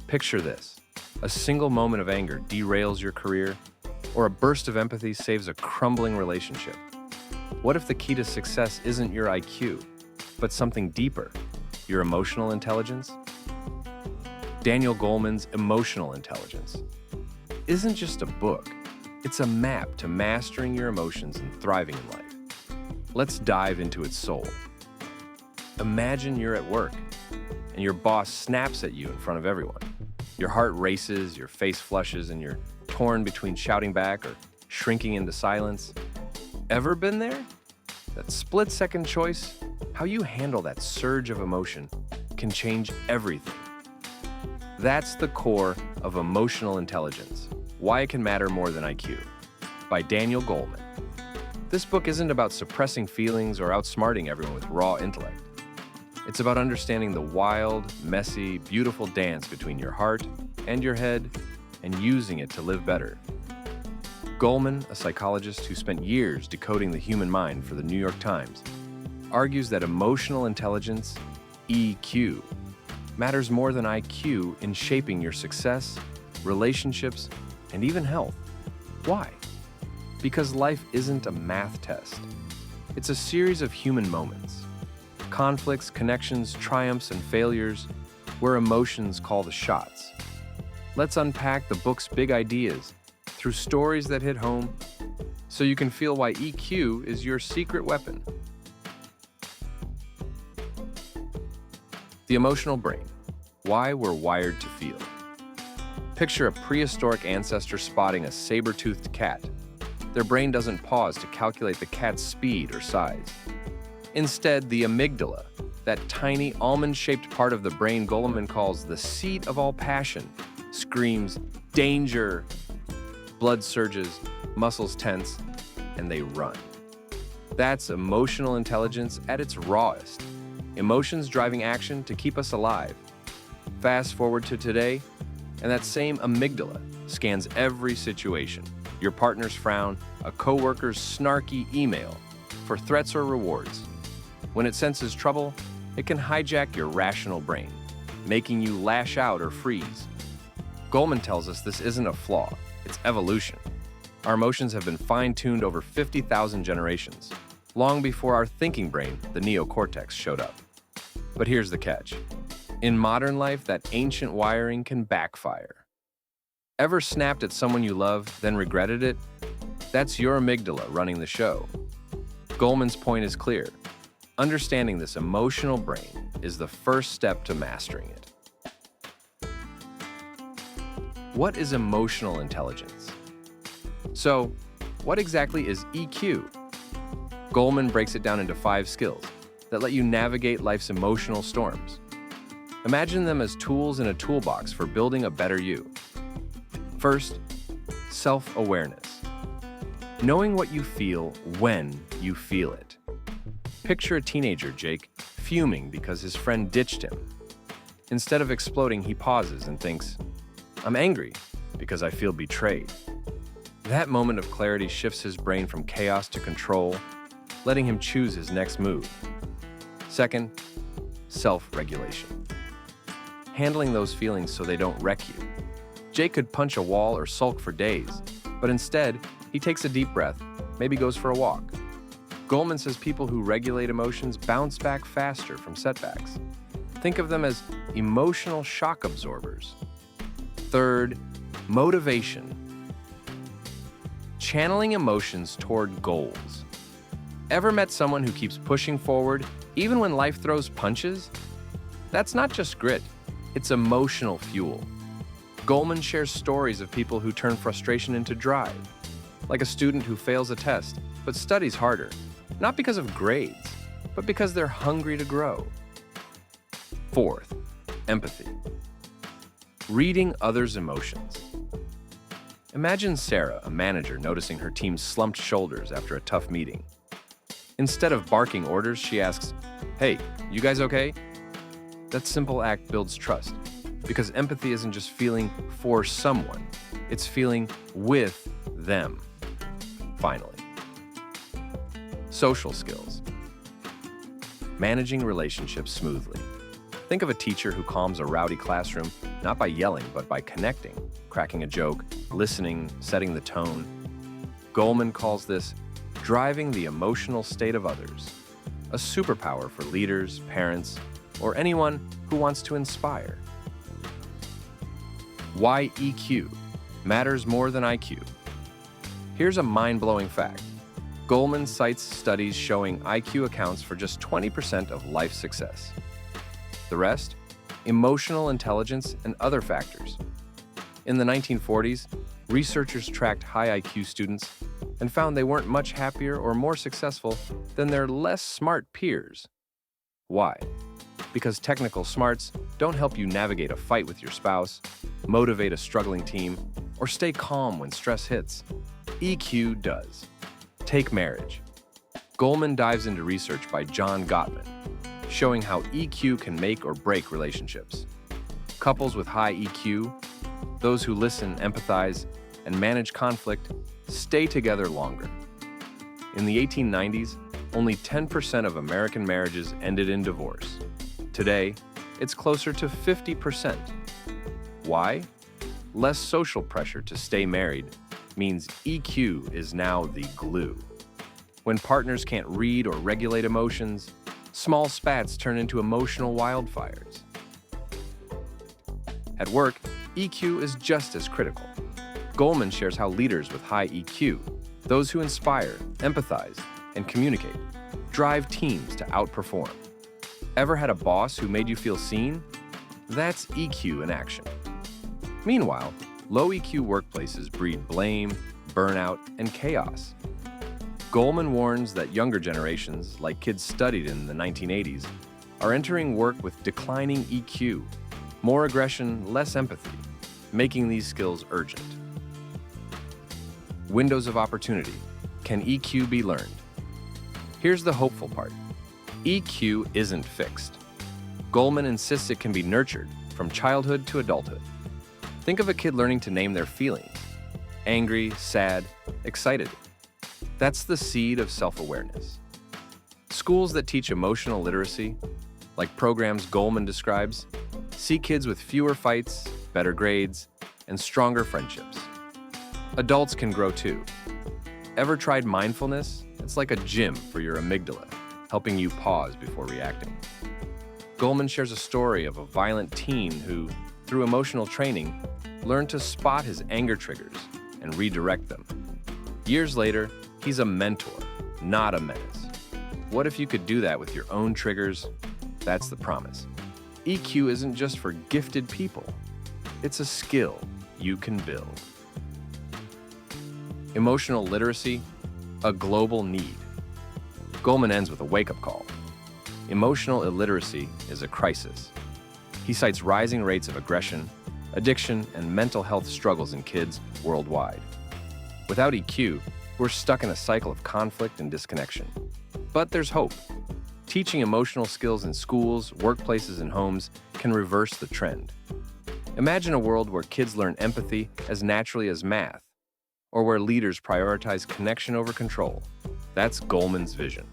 Picture this. A single moment of anger derails your career, or a burst of empathy saves a crumbling relationship. What if the key to success isn't your IQ, but something deeper, your emotional intelligence? Daniel Goleman's Emotional Intelligence isn't just a book, it's a map to mastering your emotions and thriving in life. Let's dive into its soul. Imagine you're at work, and your boss snaps at you in front of everyone. Your heart races, your face flushes, and you're torn between shouting back or shrinking into silence. Ever been there? That split-second choice, how you handle that surge of emotion, can change everything. That's the core of Emotional Intelligence, Why It Can Matter More Than IQ, by Daniel Goleman. This book isn't about suppressing feelings or outsmarting everyone with raw intellect. It's about understanding the wild, messy, beautiful dance between your heart and your head and using it to live better. Goleman, a psychologist who spent years decoding the human mind for the New York Times, argues that emotional intelligence, EQ, matters more than IQ in shaping your success, relationships, and even health. Why? Because life isn't a math test. It's a series of human moments. Conflicts, connections, triumphs, and failures, where emotions call the shots. Let's unpack the book's big ideas through stories that hit home so you can feel why EQ is your secret weapon. The emotional brain, why we're wired to feel. Picture a prehistoric ancestor spotting a saber-toothed cat. Their brain doesn't pause to calculate the cat's speed or size. Instead, the amygdala, that tiny almond-shaped part of the brain Goleman calls the seat of all passion, screams, "Danger!" Blood surges, muscles tense, and they run. That's emotional intelligence at its rawest. Emotions driving action to keep us alive. Fast forward to today, and that same amygdala scans every situation. Your partner's frown, a coworker's snarky email, for threats or rewards. When it senses trouble, it can hijack your rational brain, making you lash out or freeze. Goleman tells us this isn't a flaw, it's evolution. Our emotions have been fine-tuned over 50,000 generations, long before our thinking brain, the neocortex, showed up. But here's the catch. In modern life, that ancient wiring can backfire. Ever snapped at someone you love, then regretted it? That's your amygdala running the show. Goleman's point is clear. Understanding this emotional brain is the first step to mastering it. What is emotional intelligence? So, what exactly is EQ? Goleman breaks it down into 5 skills that let you navigate life's emotional storms. Imagine them as tools in a toolbox for building a better you. First, self-awareness. Knowing what you feel when you feel it. Picture a teenager, Jake, fuming because his friend ditched him. Instead of exploding, he pauses and thinks, "I'm angry because I feel betrayed." That moment of clarity shifts his brain from chaos to control, letting him choose his next move. Second, self-regulation. Handling those feelings so they don't wreck you. Jake could punch a wall or sulk for days, but instead, he takes a deep breath, maybe goes for a walk. Goleman says people who regulate emotions bounce back faster from setbacks. Think of them as emotional shock absorbers. Third, motivation. Channeling emotions toward goals. Ever met someone who keeps pushing forward even when life throws punches? That's not just grit, it's emotional fuel. Goleman shares stories of people who turn frustration into drive, like a student who fails a test but studies harder, not because of grades, but because they're hungry to grow. Fourth, empathy. Reading others' emotions. Imagine Sarah, a manager, noticing her team's slumped shoulders after a tough meeting. Instead of barking orders, she asks, "Hey, you guys okay?" That simple act builds trust, because empathy isn't just feeling for someone, it's feeling with them. Finally, social skills. Managing relationships smoothly. Think of a teacher who calms a rowdy classroom, not by yelling, but by connecting, cracking a joke, listening, setting the tone. Goleman calls this driving the emotional state of others, a superpower for leaders, parents, or anyone who wants to inspire. Why EQ matters more than IQ. Here's a mind-blowing fact. Goleman cites studies showing IQ accounts for just 20% of life success. The rest? Emotional intelligence and other factors. In the 1940s, researchers tracked high IQ students and found they weren't much happier or more successful than their less smart peers. Why? Because technical smarts don't help you navigate a fight with your spouse, motivate a struggling team, or stay calm when stress hits. EQ does. Take marriage. Goleman dives into research by Daniel Goleman, showing how EQ can make or break relationships. Couples with high EQ, those who listen, empathize, and manage conflict, stay together longer. In the 1890s, only 10% of American marriages ended in divorce. Today, it's closer to 50%. Why? Less social pressure to stay married means EQ is now the glue. When partners can't read or regulate emotions, small spats turn into emotional wildfires. At work, EQ is just as critical. Goleman shares how leaders with high EQ, those who inspire, empathize, and communicate, drive teams to outperform. Ever had a boss who made you feel seen? That's EQ in action. Meanwhile, low EQ workplaces breed blame, burnout, and chaos. Goleman warns that younger generations, like kids studied in the 1980s, are entering work with declining EQ, more aggression, less empathy, making these skills urgent. Windows of opportunity. Can EQ be learned? Here's the hopeful part. EQ isn't fixed. Goleman insists it can be nurtured from childhood to adulthood. Think of a kid learning to name their feelings. Angry, sad, excited. That's the seed of self-awareness. Schools that teach emotional literacy, like programs Goleman describes, see kids with fewer fights, better grades, and stronger friendships. Adults can grow too. Ever tried mindfulness? It's like a gym for your amygdala, helping you pause before reacting. Goleman shares a story of a violent teen who, through emotional training, learned to spot his anger triggers and redirect them. Years later, he's a mentor, not a menace. What if you could do that with your own triggers? That's the promise. EQ isn't just for gifted people. It's a skill you can build. Emotional literacy, a global need. Goleman ends with a wake-up call. Emotional illiteracy is a crisis. He cites rising rates of aggression, addiction, and mental health struggles in kids worldwide. Without EQ, we're stuck in a cycle of conflict and disconnection. But there's hope. Teaching emotional skills in schools, workplaces, and homes can reverse the trend. Imagine a world where kids learn empathy as naturally as math, or where leaders prioritize connection over control. That's Goleman's vision.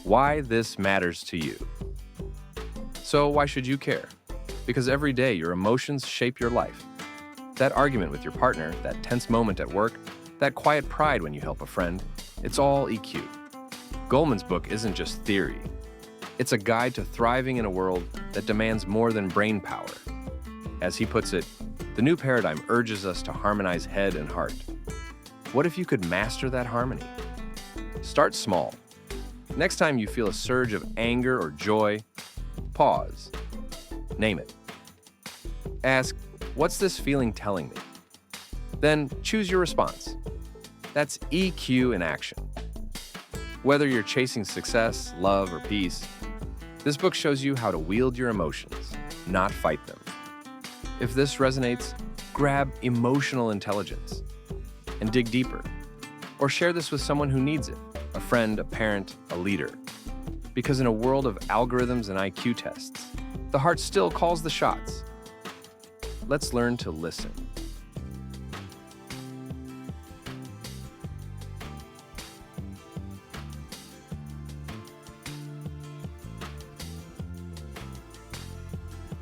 Why this matters to you. So why should you care? Because every day your emotions shape your life. That argument with your partner, that tense moment at work, that quiet pride when you help a friend, it's all EQ. Goleman's book isn't just theory. It's a guide to thriving in a world that demands more than brain power. As he puts it, the new paradigm urges us to harmonize head and heart. What if you could master that harmony? Start small. Next time you feel a surge of anger or joy, pause. Name it. Ask, what's this feeling telling me? Then choose your response. That's EQ in action. Whether you're chasing success, love, or peace, this book shows you how to wield your emotions, not fight them. If this resonates, grab Emotional Intelligence and dig deeper. Or share this with someone who needs it, a friend, a parent, a leader. Because in a world of algorithms and IQ tests, the heart still calls the shots. Let's learn to listen.